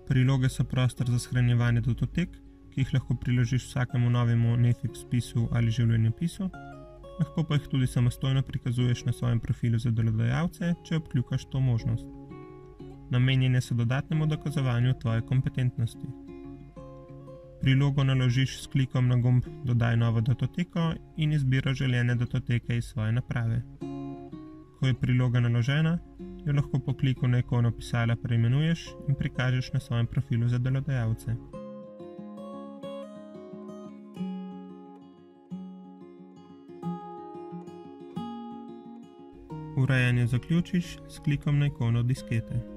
Priloge so prostor za shranjevanje datotek, ki jih lahko priložiš vsakemu novemu Netflix spisu ali življenjepisu, lahko pa jih tudi samostojno prikazuješ na svojem profilu za delodajalce, če odkljukaš to možnost. Namenjene so dodatnemu dokazovanju tvoje kompetentnosti. Prilogo naložiš s klikom na gumb Dodaj novo datoteko in izbiraš želene datoteke iz svoje naprave. Ko je priloga naložena, jo lahko po kliku na ikono pisala preimenuješ in prikažeš na svojem profilu za delodajalce. Urejanje zaključiš s klikom na ikono diskete.